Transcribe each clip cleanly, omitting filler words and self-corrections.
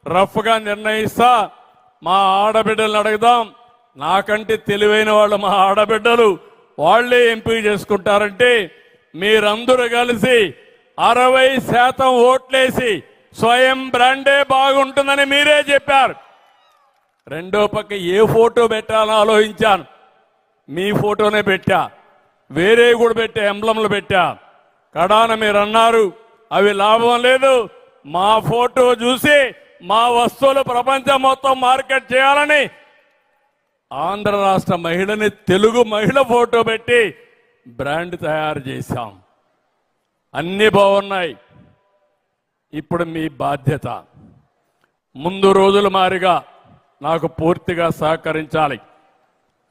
రఫ్గా నిర్ణయిస్తా. మా ఆడబిడ్డలను అడుగుదాం. నాకంటే తెలివైన వాళ్ళు మా ఆడబిడ్డలు, వాళ్లే ఎంపిక చేసుకుంటారంటే మీరందరూ కలిసి 60% ఓట్లేసి స్వయం బ్రాండే బాగుంటుందని మీరే చెప్పారు. రెండో పక్క ఏ ఫోటో పెట్టాలని ఆలోచించాను. మీ ఫోటోనే పెట్టా, వేరే కూడా పెట్టా, ఎంబ్లంలు పెట్టా. కడాన మీరు అన్నారు అవి లాభం లేదు, మా ఫోటో చూసి మా వస్తువులు ప్రపంచం మొత్తం మార్కెట్ చేయాలని ఆంధ్ర రాష్ట్ర మహిళని తెలుగు మహిళ ఫోటో పెట్టి బ్రాండ్ తయారు చేశాం. అన్ని బాగున్నాయి. ఇప్పుడు మీ బాధ్యత. ముందు రోజుల మారిగా నాకు పూర్తిగా సహకరించాలి.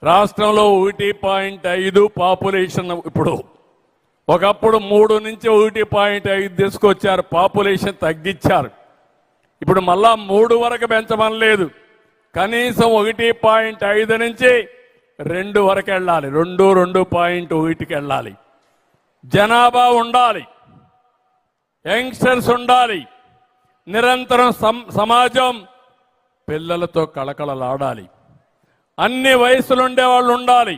రాష్ట్రంలో 1.5 పాపులేషన్, ఇప్పుడు ఒకప్పుడు 3 నుంచి 1.5 తీసుకొచ్చారు, పాపులేషన్ తగ్గించారు. ఇప్పుడు మళ్ళా 3 వరకు పెంచమని లేదు, కనీసం 1.5 నుంచి 2 వరకు వెళ్ళాలి, 2.1కి వెళ్ళాలి. జనాభా ఉండాలి, యంగ్స్టర్స్ ఉండాలి, నిరంతరం సమాజం పిల్లలతో కళకళలాడాలి, అన్ని వయసులు ఉండేవాళ్ళు ఉండాలి,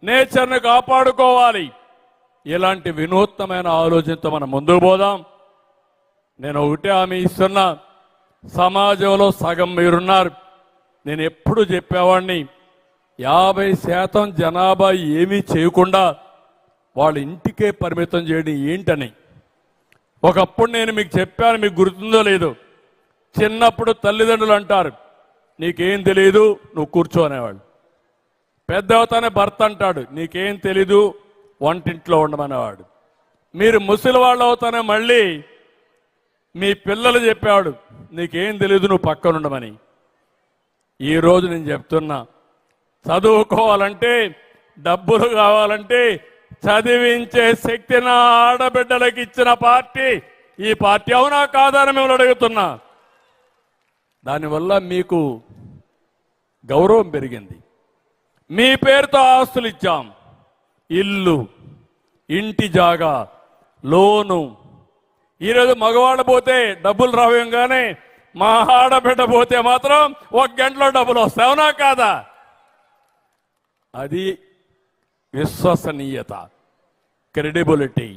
నేచర్ని కాపాడుకోవాలి. ఇలాంటి వినూత్నమైన ఆలోచనతో మనం ముందుకు పోదాం. నేను ఒకటే హామీ ఇస్తున్నా, సమాజంలో సగం మీరున్నారు. నేను ఎప్పుడు చెప్పేవాడిని 50% జనాభా ఏమీ చేయకుండా వాళ్ళ ఇంటికే పరిమితం చేయడం ఏంటని. ఒకప్పుడు నేను మీకు చెప్పాను, మీకు గుర్తుందో లేదో, చిన్నప్పుడు తల్లిదండ్రులు అంటారు నీకేం తెలియదు నువ్వు కూర్చో అనేవాళ్ళు. పెద్ద అవుతానే భర్త అంటాడు నీకేం తెలీదు వంటింట్లో ఉండమనేవాడు. మీరు ముసలి వాళ్ళు అవుతానే మళ్ళీ మీ పిల్లలు చెప్పేవాడు నీకేం తెలీదు నువ్వు పక్కన ఉండమని. ఈరోజు నేను చెప్తున్నా, చదువుకోవాలంటే డబ్బులు కావాలంటే చదివించే శక్తి నా ఆడబిడ్డలకు ఇచ్చిన పార్టీ ఈ పార్టీ. అవునా కాదని మిమ్మల్ని అడుగుతున్నా. దానివల్ల మీకు గౌరవం పెరిగింది. మీ పేరుతో ఆస్తులు ఇచ్చాం, ఇల్లు, ఇంటి జాగా, లోను. ఈరోజు మగవాళ్ళు పోతే డబ్బులు రావేయంగానే మా ఆడబిడ్డ పోతే మాత్రం 1 గంటలో డబ్బులు వస్తాయి. అవునా కాదా? అది విశ్వసనీయత, క్రెడిబిలిటీ.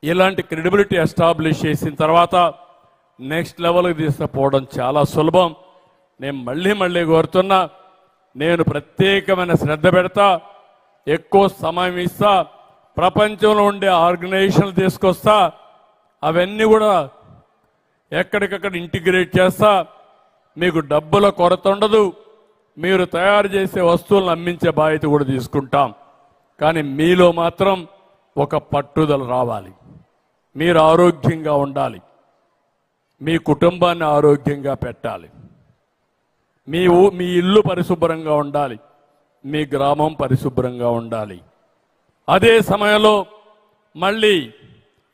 ఇలాంటి క్రెడిబిలిటీ ఎస్టాబ్లిష్ చేసిన తర్వాత నెక్స్ట్ లెవెల్కి తీసుకుపోవడం చాలా సులభం. నేను మళ్ళీ కోరుతున్నా, నేను ప్రత్యేకమైన శ్రద్ధ పెడతా, ఎక్కువ సమయం ఇస్తా, ప్రపంచంలో ఉండే ఆర్గనైజేషన్లు తీసుకొస్తా, అవన్నీ కూడా ఎక్కడికక్కడ ఇంటిగ్రేట్ చేస్తా. మీకు డబ్బుల కొరత ఉండదు, మీరు తయారు చేసే వస్తువులను అమ్మించే బాధ్యత కూడా తీసుకుంటాం. కానీ మీలో మాత్రం ఒక పట్టుదల రావాలి. మీరు ఆరోగ్యంగా ఉండాలి, మీ కుటుంబాన్ని ఆరోగ్యంగా పెట్టాలి, మీ ఇల్లు పరిశుభ్రంగా ఉండాలి, మీ గ్రామం పరిశుభ్రంగా ఉండాలి. అదే సమయంలో మళ్ళీ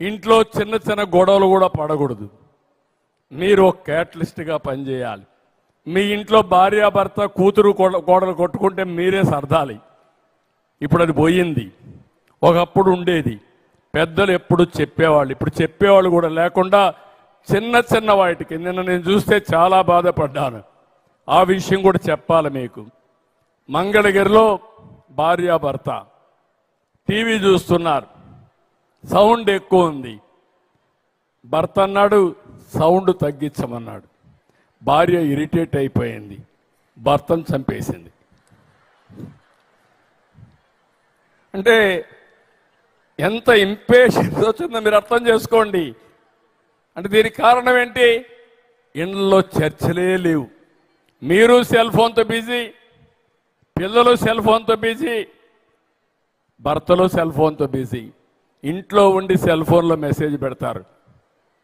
ఇంట్లో చిన్న గొడవలు కూడా పడకూడదు. మీరు ఒక క్యాటలిస్ట్గా పనిచేయాలి. మీ ఇంట్లో భార్యాభర్త కూతురు గోడలు కొట్టుకుంటే మీరే సర్దాలి. ఇప్పుడు అది పోయింది. ఒకప్పుడు ఉండేది, పెద్దలు ఎప్పుడు చెప్పేవాళ్ళు, ఇప్పుడు చెప్పేవాళ్ళు కూడా లేకుండా చిన్న వాటికి నిన్న నేను చూస్తే చాలా బాధపడ్డాను. ఆ విషయం కూడా చెప్పాలి మీకు. మంగళగిరిలో భార్యాభర్త టీవీ చూస్తున్నారు, సౌండ్ ఎక్కువ ఉంది. భర్త అన్నాడు సౌండ్ తగ్గించమన్నాడు. భార్య ఇరిటేట్ అయిపోయింది, భర్తను చంపేసింది. అంటే ఎంత ఇంపేషెన్స్ వచ్చిందో మీరు అర్థం చేసుకోండి. అంటే దీనికి కారణం ఏంటి? ఇంట్లో చర్చలే లేవు. మీరు సెల్ ఫోన్తో బిజీ, పిల్లలు సెల్ ఫోన్తో బిజీ, భర్తలు సెల్ ఫోన్తో బిజీ. ఇంట్లో ఉండి సెల్ ఫోన్లో మెసేజ్ పెడతారు.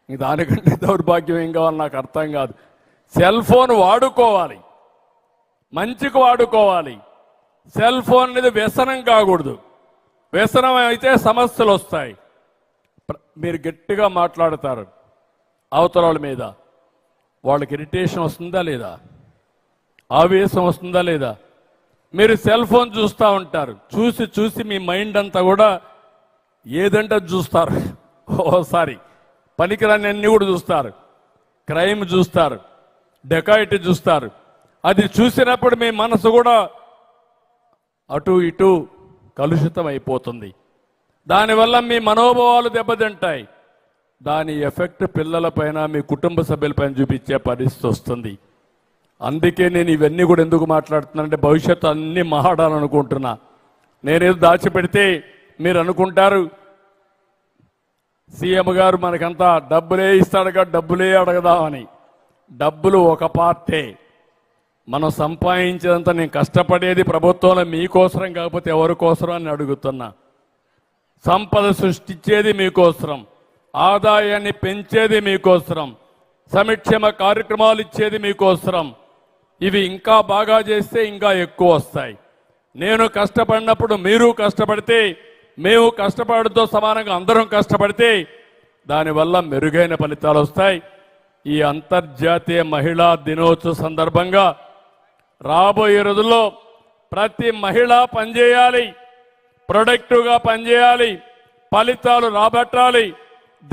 దానికంటే దౌర్భాగ్యం ఏం కావాలి నాకు అర్థం కాదు. సెల్ ఫోన్ వాడుకోవాలి, మంచికి వాడుకోవాలి. సెల్ ఫోన్ అనేది వ్యసనం కాకూడదు. వ్యసనం అయితే సమస్యలు వస్తాయి. మీరు గట్టిగా మాట్లాడతారు అవతల వాళ్ళ మీద, వాళ్ళకి ఇరిటేషన్ వస్తుందా లేదా, ఆవేశం వస్తుందా లేదా? మీరు సెల్ ఫోన్ చూస్తూ ఉంటారు, చూసి మీ మైండ్ అంతా కూడా ఏదంటే చూస్తారు. ఓసారి పనికిరాని అన్ని కూడా చూస్తారు, క్రైమ్ చూస్తారు, డెకాయిట్ చూస్తారు. అది చూసినప్పుడు మీ మనసు కూడా అటు ఇటు కలుషితం అయిపోతుంది. దానివల్ల మీ మనోభావాలు దెబ్బతింటాయి. దాని ఎఫెక్ట్ పిల్లలపైన మీ కుటుంబ సభ్యులపైన చూపించే పరిస్థితి వస్తుంది. అందుకే నేను ఇవన్నీ కూడా ఎందుకు మాట్లాడుతున్నానంటే భవిష్యత్తు అన్ని మాట్లాడాలనుకుంటున్నా. నేనేదో దాచిపెడితే మీరు అనుకుంటారు సీఎం గారు మనకంతా డబ్బులే ఇస్తాడుగా డబ్బులే అడగదామని. డబ్బులు ఒక పార్టే. మనం సంపాదించేదంతా నేను కష్టపడేది ప్రభుత్వంలో మీకోసరం కాకపోతే ఎవరి కోసరం అని అడుగుతున్నా. సంపద సృష్టించేది మీకోసరం, ఆదాయాన్ని పెంచేది మీకోసరం, సంక్షేమ కార్యక్రమాలు ఇచ్చేది మీకోసరం. ఇవి ఇంకా బాగా చేస్తే ఇంకా ఎక్కువ వస్తాయి. నేను కష్టపడినప్పుడు మీరు కష్టపడితే, మేము కష్టపడడంతో సమానంగా అందరం కష్టపడితే దానివల్ల మెరుగైన ఫలితాలు వస్తాయి. ఈ అంతర్జాతీయ మహిళా దినోత్సవ సందర్భంగా రాబోయే రోజుల్లో ప్రతి మహిళ పనిచేయాలి, ప్రొడక్టివ్గా పనిచేయాలి, ఫలితాలు రాబట్టాలి.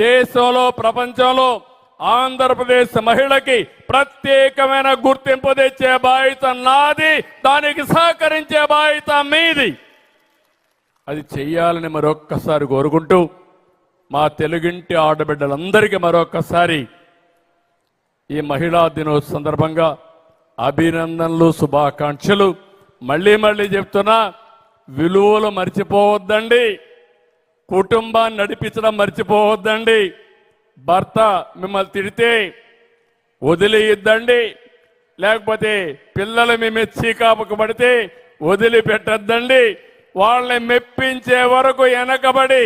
దేశంలో ప్రపంచంలో ఆంధ్రప్రదేశ్ మహిళకి ప్రత్యేకమైన గుర్తింపు తెచ్చే బాధ్యత నాది, దానికి సహకరించే బాధ్యత మీది. అది చెయ్యాలని మరొక్కసారి కోరుకుంటూ మా తెలుగింటి ఆడబిడ్డలందరికీ మరొక్కసారి ఈ మహిళా దినోత్సవ సందర్భంగా అభినందనలు, శుభాకాంక్షలు. మళ్ళీ మళ్ళీ చెప్తున్నా, విలువలు మర్చిపోవద్దండి, కుటుంబాన్ని నడిపించడం మర్చిపోవద్దండి. భర్త మిమ్మల్ని తిడితే వదిలేయద్దండి, లేకపోతే పిల్లలు మేము చీకాపుకు పడితే వదిలిపెట్టద్దండి. వాళ్ళని మెప్పించే వరకు వెనకబడి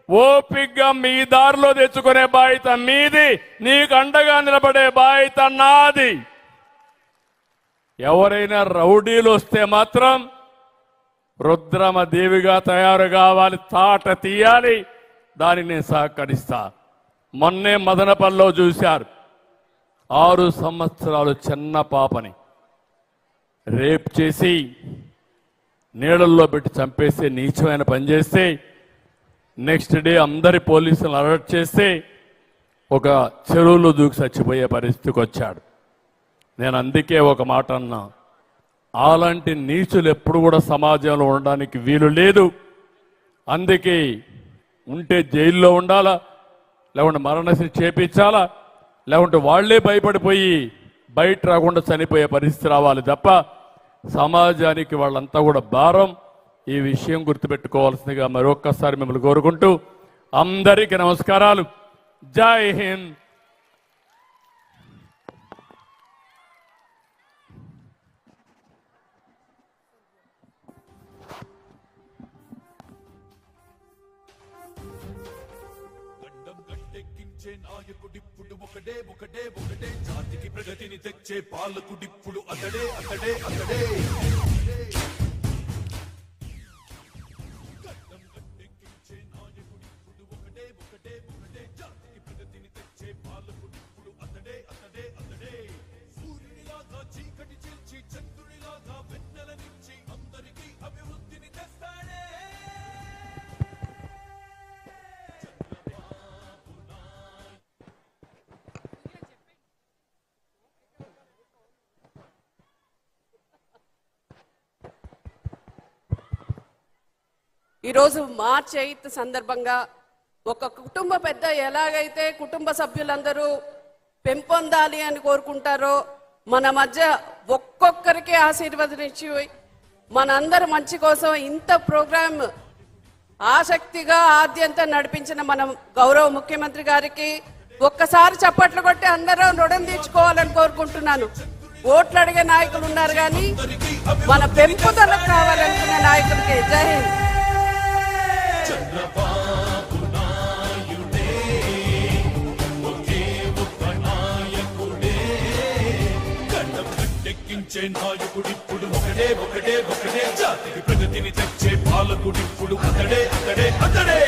ఓపిగ్గా మీ దారిలో తెచ్చుకునే బాధ్యత మీది, నీకు అండగా నిలబడే బాధ్యత నాది. ఎవరైనా రౌడీలు వస్తే మాత్రం రుద్రమ దేవిగా తయారు కావాలి, తాట తీయాలి. దాన్ని నేను సహకరిస్తా. మొన్నే మదనపల్లిలో చూశారు, 6 సంవత్సరాలు చిన్న పాపని రేప్ చేసి నీళ్ళల్లో పెట్టి చంపేస్తే, నీచమైన పని చేస్తే నెక్స్ట్ డే అందరి పోలీసులు అలర్ట్ చేస్తే ఒక చెరువులో దూకి చచ్చిపోయే పరిస్థితికి వచ్చాడు. నేను అందుకే ఒక మాట అన్నా, అలాంటి నీచులు ఎప్పుడు కూడా సమాజంలో ఉండడానికి వీలు లేదు. అందుకే ఉంటే జైల్లో ఉండాలా, లేకుంటే మరణశిక్ష చేపించాలా, లేకుంటే వాళ్లే భయపడిపోయి బయట రాకుండా చనిపోయే పరిస్థితి రావాలి తప్ప సమాజానికి వాళ్ళంతా కూడా భారం. ఈ విషయం గుర్తుపెట్టుకోవాల్సిందిగా మరొక్కసారి మిమ్మల్ని కోరుకుంటూ అందరికీ నమస్కారాలు. జై హింద్. నాయకుడిప్పుడు ఒకడే ఒకడే ఒకడే, జాతికి ప్రగతిని తెచ్చే పాలకుడిప్పుడు అతడే అతడే అతడే. నాయకుడిప్పుడు ఒకడే ఒకడే ఒకడే, జాతికి ప్రగతిని తెచ్చే పాలకుడిప్పుడు అతడే అతడే అతడే. సూర్యునిలాగా చీకటి చీల్చి, చంద్రునిలాగా వెన్నెల నుంచి అందరికీ అభివృద్ధిని తెస్తాడే. ఈరోజు మార్చ్ 8 సందర్భంగా ఒక కుటుంబ పెద్ద ఎలాగైతే కుటుంబ సభ్యులందరూ పెంపొందాలి అని కోరుకుంటారో, మన మధ్య ఒక్కొక్కరికి ఆశీర్వదించి మనందరి మంచి కోసం ఇంత ప్రోగ్రాం ఆసక్తిగా ఆద్యంతా నడిపించిన మన గౌరవ ముఖ్యమంత్రి గారికి ఒక్కసారి చప్పట్లు కొట్టి అందరూ రుణం తీర్చుకోవాలని కోరుకుంటున్నాను. ఓట్లు అడిగే నాయకులు ఉన్నారు కానీ మన పెంపుదలకు కావాలనుకునే నాయకులకి జై హింద్. చంద్రబాబు నాయుడే ఒకే ఒక్క నాయకుడే, గండం గట్టెక్కించే నాయకుడిప్పుడు ఒకడే ఒకడే ఒకడే, జాతికి ప్రగతిని తెచ్చే పాలకుడిప్పుడు అతడే అతడే అతడే.